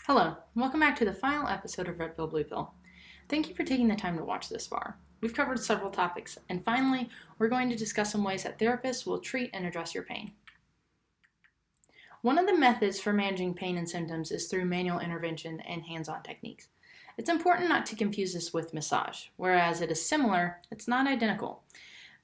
Hello, and welcome back to the final episode of Red Pill, Blue Pill. Thank you for taking the time to watch this far. We've covered several topics, and finally, we're going to discuss some ways that therapists will treat and address your pain. One of the methods for managing pain and symptoms is through manual intervention and hands-on techniques. It's important not to confuse this with massage. Whereas it is similar, it's not identical.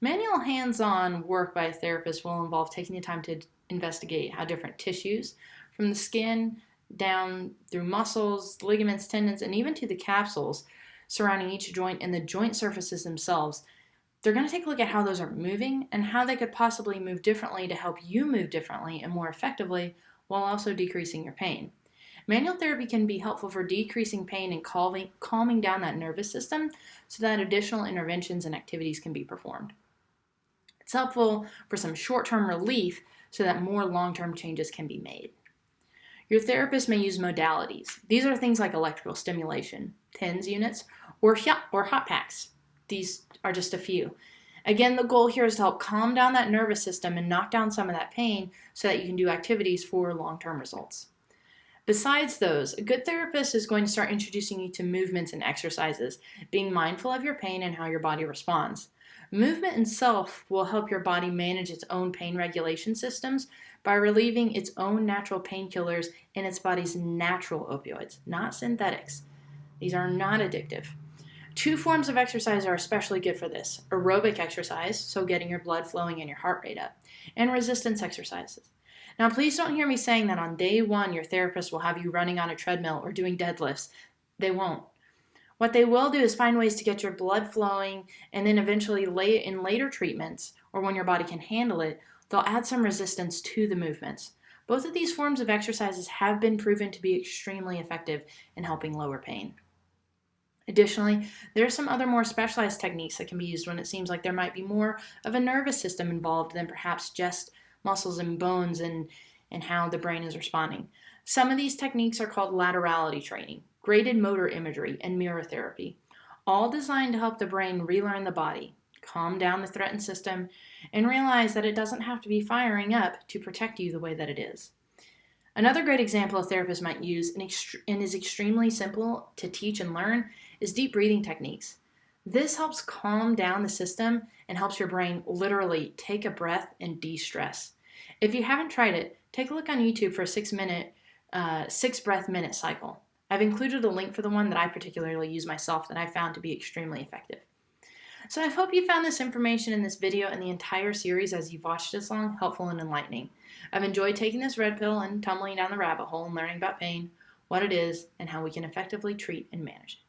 Manual hands-on work by a therapist will involve taking the time to investigate how different tissues, from the skin down through muscles, ligaments, tendons, and even to the capsules surrounding each joint and the joint surfaces themselves, they're going to take a look at how those are moving and how they could possibly move differently to help you move differently and more effectively while also decreasing your pain. Manual therapy can be helpful for decreasing pain and calming down that nervous system so that additional interventions and activities can be performed. It's helpful for some short-term relief so that more long-term changes can be made. Your therapist may use modalities. These are things like electrical stimulation, TENS units, or hot packs. These are just a few. Again, the goal here is to help calm down that nervous system and knock down some of that pain so that you can do activities for long-term results. Besides those, a good therapist is going to start introducing you to movements and exercises, being mindful of your pain and how your body responds. Movement itself will help your body manage its own pain regulation systems by relieving its own natural painkillers in its body's natural opioids, not synthetics. These are not addictive. Two forms of exercise are especially good for this: aerobic exercise, so getting your blood flowing and your heart rate up, and resistance exercises. Now, please don't hear me saying that on day one your therapist will have you running on a treadmill or doing deadlifts. They won't. What they will do is find ways to get your blood flowing, and then eventually in later treatments, or when your body can handle it, they'll add some resistance to the movements. Both of these forms of exercises have been proven to be extremely effective in helping lower pain. Additionally, there are some other more specialized techniques that can be used when it seems like there might be more of a nervous system involved than perhaps just muscles and bones and how the brain is responding. Some of these techniques are called laterality training, graded motor imagery, and mirror therapy, all designed to help the brain relearn the body, calm down the threatened system, and realize that it doesn't have to be firing up to protect you the way that it is. Another great example a therapist might use, and is extremely simple to teach and learn, is deep breathing techniques. This helps calm down the system and helps your brain literally take a breath and de-stress. If you haven't tried it, take a look on YouTube for a 6 breath minute cycle. I've included a link for the one that I particularly use myself that I found to be extremely effective. So I hope you found this information in this video and the entire series as you've watched this long helpful and enlightening. I've enjoyed taking this red pill and tumbling down the rabbit hole and learning about pain, what it is, and how we can effectively treat and manage it.